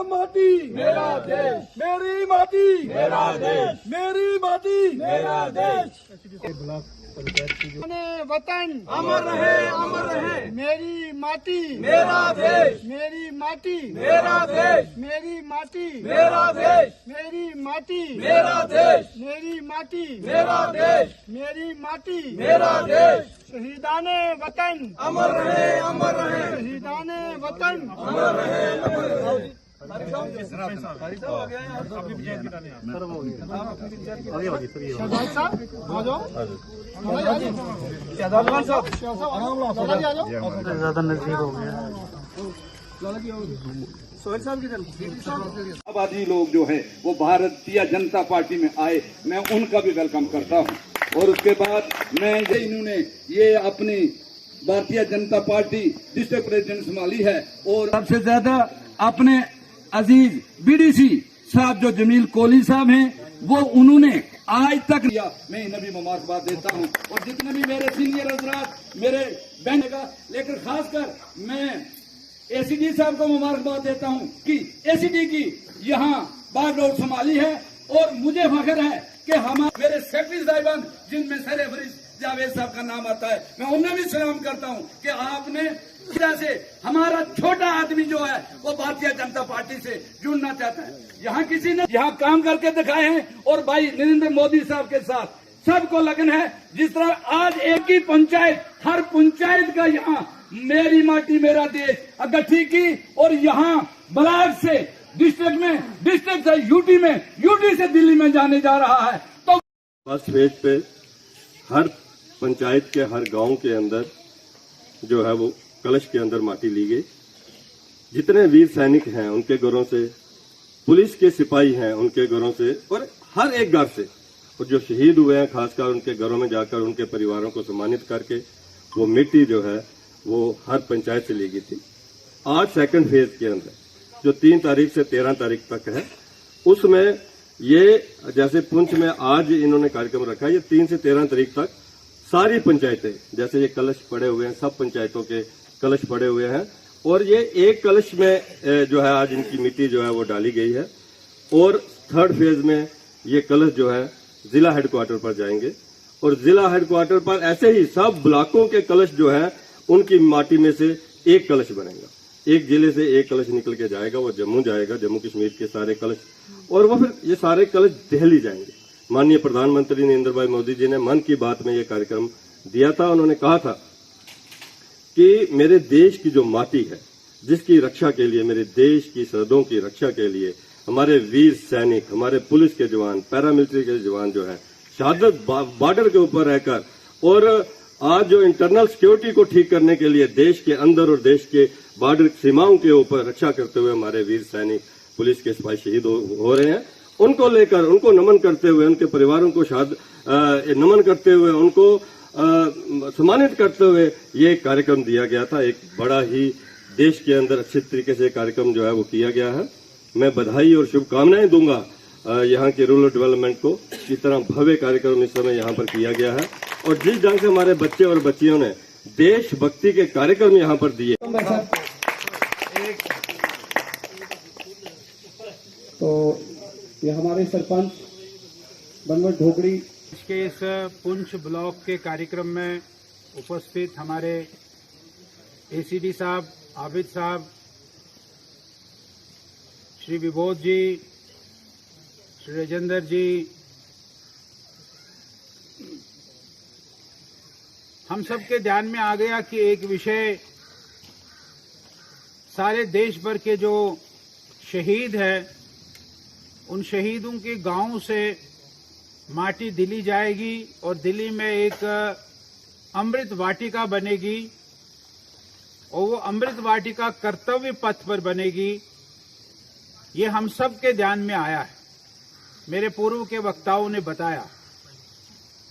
माटी मेरा देश, मेरी माटी मेरा देश, मेरी माटी मेरा देश। वतन अमर रहे, अमर रहे। मेरी माटी मेरा देश, मेरी माटी मेरा देश, मेरी माटी मेरा देश, मेरी माटी मेरा देश, मेरी माटी मेरा देश, मेरी माटी मेरा देश। शहीदाने वतन अमर रहे, अमर रहे। शहीदाने वतन अमर रहे, अमर रहे। शहजाद साहब आ जाओ, ज्यादा नजदीक हो गया। आबादी लोग जो है वो भारतीय जनता पार्टी में आए, मैं उनका भी वेलकम करता हूं। और उसके बाद मैं इन्होंने ये अपनी Bharatiya Janata party district president संभाली है और सबसे ज्यादा अपने अजीज बीडीसी साहब जो जमील कोहली साहब हैं वो उन्होंने आज तक किया। मैं इन्हें भी मुबारकबाद देता हूं और जितने भी मेरे सीनियर हजरात मेरे बहन का, लेकिन खासकर मैं एसीडी साहब को मुबारकबाद देता हूं कि एसीडी की यहाँ बागडोर संभाली है। और मुझे फख्र है कि हमारे मेरे सेक्रेटरी साहिबान जिनमें सरफरिश जावेद साहब का नाम आता है, मैं उन्हें भी सलाम करता हूं कि आपने से हमारा छोटा आदमी जो है वो भारतीय जनता पार्टी से जुड़ना चाहता है। यहाँ किसी ने यहाँ काम करके दिखाए हैं और भाई नरेंद्र मोदी साहब के साथ सबको लगन है। जिस तरह आज एक ही पंचायत, हर पंचायत का यहाँ मेरी माटी मेरा देश अगठी की और यहाँ ब्लॉक से डिस्ट्रिक्ट में, डिस्ट्रिक्ट से यूटी में, यूटी से दिल्ली में जाने जा रहा है। तो फर्स्ट फेज पे हर पंचायत के हर गांव के अंदर जो है वो कलश के अंदर माटी ली गई। जितने वीर सैनिक हैं उनके घरों से, पुलिस के सिपाही हैं उनके घरों से और हर एक घर से, और जो शहीद हुए हैं खासकर उनके घरों में जाकर उनके परिवारों को सम्मानित करके वो मिट्टी जो है वो हर पंचायत से ली गई थी। आज सेकंड फेज के अंदर जो 3 तारीख से 13 तारीख तक है, उसमें ये जैसे पुंछ में आज इन्होंने कार्यक्रम रखा है, ये 3 से 13 तारीख तक सारी पंचायतें, जैसे ये कलश पड़े हुए हैं, सब पंचायतों के कलश पड़े हुए हैं और ये एक कलश में जो है आज इनकी मिट्टी जो है वो डाली गई है। और थर्ड फेज में ये कलश जो है जिला हेडक्वार्टर पर जाएंगे और जिला हेडक्वार्टर पर ऐसे ही सब ब्लॉकों के कलश जो है उनकी माटी में से एक कलश बनेगा। एक जिले से एक कलश निकल के जाएगा, वो जम्मू जाएगा, जम्मू कश्मीर के सारे कलश, और वो फिर ये सारे कलश दिल्ली जाएंगे। माननीय प्रधानमंत्री नरेंद्र भाई मोदी जी ने मन की बात में ये कार्यक्रम दिया था। उन्होंने कहा था कि मेरे देश की जो माटी है, जिसकी रक्षा के लिए, मेरे देश की सरहदों की रक्षा के लिए हमारे वीर सैनिक, हमारे पुलिस के जवान, पैरामिलिट्री के जवान जो है शहादत बॉर्डर के ऊपर रहकर, और आज जो इंटरनल सिक्योरिटी को ठीक करने के लिए देश के अंदर और देश के बॉर्डर सीमाओं के ऊपर रक्षा करते हुए हमारे वीर सैनिक, पुलिस के सिपाही शहीद हो रहे हैं, उनको लेकर, उनको नमन करते हुए, उनके परिवारों को नमन करते हुए, उनको सम्मानित करते हुए ये कार्यक्रम दिया गया था। एक बड़ा ही देश के अंदर अच्छे तरीके से कार्यक्रम जो है वो किया गया है। मैं बधाई और शुभकामनाएं दूंगा यहाँ के रूरल डेवलपमेंट को, किस तरह भव्य कार्यक्रम इस समय यहाँ पर किया गया है और जिस ढंग से हमारे बच्चे और बच्चियों ने देशभक्ति के कार्यक्रम यहाँ पर दिए। तो ये हमारे सरपंच बनवट ढोकड़ी के इस पुंछ ब्लॉक के कार्यक्रम में उपस्थित हमारे एसीडी साहब, आबिद साहब, श्री विबोध जी, श्री राजेंद्र जी, हम सबके ध्यान में आ गया कि एक विषय सारे देश भर के जो शहीद हैं उन शहीदों के गांव से माटी दिल्ली जाएगी और दिल्ली में एक अमृत वाटिका बनेगी और वो अमृत वाटिका कर्तव्य पथ पर बनेगी। ये हम सब के ध्यान में आया है, मेरे पूर्व के वक्ताओं ने बताया।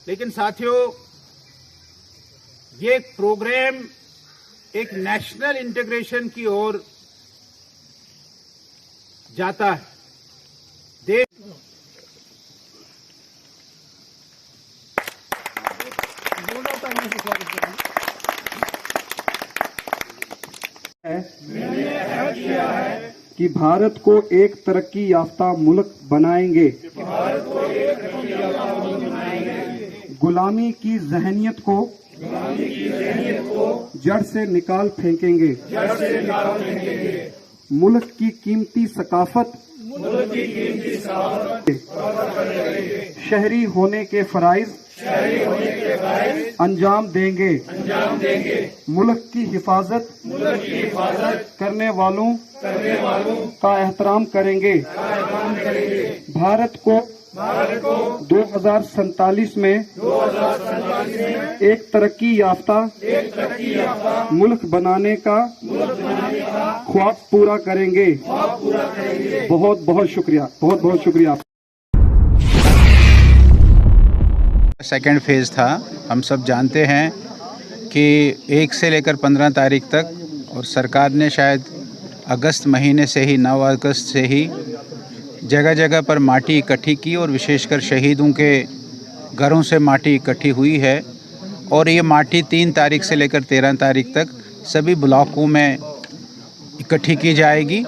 लेकिन साथियों, ये प्रोग्राम एक नेशनल इंटीग्रेशन की ओर जाता है। देश मैंने अहद किया है कि भारत को एक तरक्की याफ्ता मुल्क बनाएंगे। गुलामी की जहनियत को जड़ से निकाल फेंकेंगे। मुल्क की कीमती सकाफत शहरी होने के फराइज अंजाम देंगे। मुल्क की हिफाजत करने वालों का एहतराम करेंगे। भारत को 2047 में एक तरक्की याफ्ता मुल्क बनाने का ख्वाब पूरा करेंगे। बहुत बहुत शुक्रिया, बहुत बहुत शुक्रिया। सेकेंड फेज़ था। हम सब जानते हैं कि 1 से लेकर 15 तारीख तक, और सरकार ने शायद अगस्त महीने से ही 9 अगस्त से ही जगह जगह पर माटी इकट्ठी की, और विशेषकर शहीदों के घरों से माटी इकट्ठी हुई है। और ये माटी 3 तारीख से लेकर 13 तारीख तक सभी ब्लॉकों में इकट्ठी की जाएगी।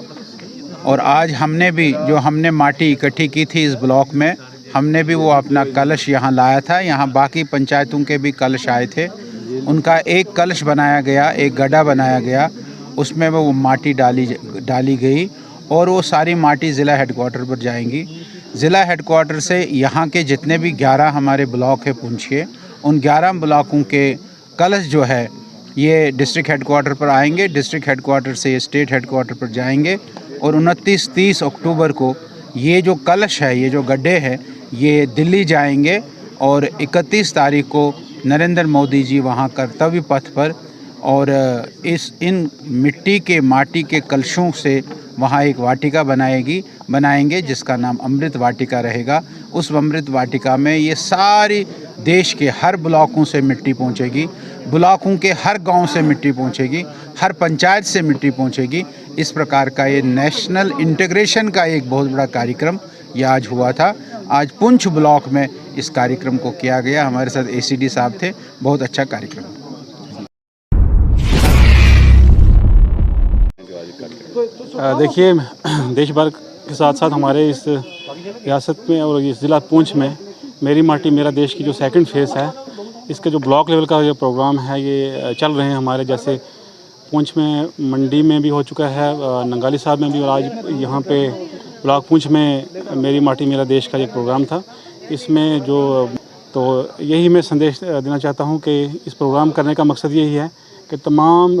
और आज हमने माटी इकट्ठी की थी इस ब्लॉक में, हमने भी वो अपना कलश यहाँ लाया था। यहाँ बाकी पंचायतों के भी कलश आए थे, उनका एक कलश बनाया गया, एक गड्ढा बनाया गया, उसमें वो माटी डाली गई, और वो सारी माटी ज़िला हेडक्वार्टर पर जाएंगी। ज़िला हेडक्वार्टर से यहाँ के जितने भी 11 हमारे ब्लॉक है पुंछ के, उन 11 ब्लॉकों के कलश जो है ये डिस्ट्रिक्ट हेडक्वार्टर पर आएंगे। डिस्ट्रिक्ट हेडक्वार्टर से ये स्टेट हेडक्वार्टर पर जाएंगे, और 29-30 अक्टूबर को ये जो कलश है, ये जो गड्ढे हैं, ये दिल्ली जाएंगे। और 31 तारीख को नरेंद्र मोदी जी वहाँ कर्तव्य पथ पर, और इन माटी के कलशों से वहाँ एक वाटिका बनाएंगे जिसका नाम अमृत वाटिका रहेगा। उस अमृत वाटिका में ये सारी देश के हर ब्लॉकों से मिट्टी पहुँचेगी, ब्लॉकों के हर गांव से मिट्टी पहुँचेगी, हर पंचायत से मिट्टी पहुँचेगी। इस प्रकार का ये नेशनल इंटीग्रेशन का एक बहुत बड़ा कार्यक्रम ये आज हुआ था। आज पुंछ ब्लॉक में इस कार्यक्रम को किया गया। हमारे साथ ACD साहब थे, बहुत अच्छा कार्यक्रम। देखिए, देश भर के साथ साथ हमारे इस रियासत में और इस ज़िला पुंछ में मेरी माटी मेरा देश की जो सेकंड फेज़ है, इसके जो ब्लॉक लेवल का जो प्रोग्राम है ये चल रहे हैं हमारे। जैसे पुंछ में मंडी में भी हो चुका है, नंगाली साहब में भी, और आज यहाँ पे ब्लॉक पुंछ में मेरी माटी मेरा देश का एक प्रोग्राम था। इसमें तो यही मैं संदेश देना चाहता हूँ कि इस प्रोग्राम करने का मकसद यही है कि तमाम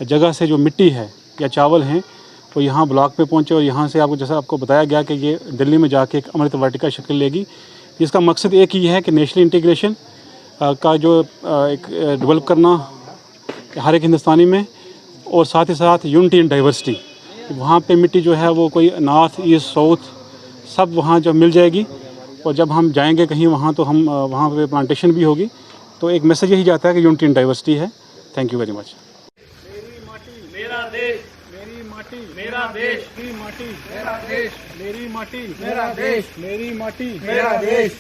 जगह से जो मिट्टी है या चावल हैं वो यहाँ ब्लॉक पे पहुँचे, और यहाँ से जैसा आपको बताया गया कि ये दिल्ली में जाके एक अमृत वाटिका शक्ल लेगी। जिसका मकसद एक ही है कि नेशनल इंटीग्रेशन का जो एक डेवलप करना हर एक हिंदुस्तानी में, और साथ ही साथ यूनिटी इन डाइवर्सिटी। वहाँ पे मिट्टी जो है वो कोई नॉर्थ ईस्ट साउथ सब वहाँ जब मिल जाएगी, और जब हम जाएंगे कहीं वहाँ तो हम वहाँ पे प्लांटेशन भी होगी। तो एक मैसेज यही जाता है कि यूनिटी इन डाइवर्सिटी है। Thank you very much. मेरी माटी मेरा देश, मेरी माटी मेरा देश, मेरी माटी मेरा देश, मेरी माटी मेरा देश, मेरी माटी मेरा देश।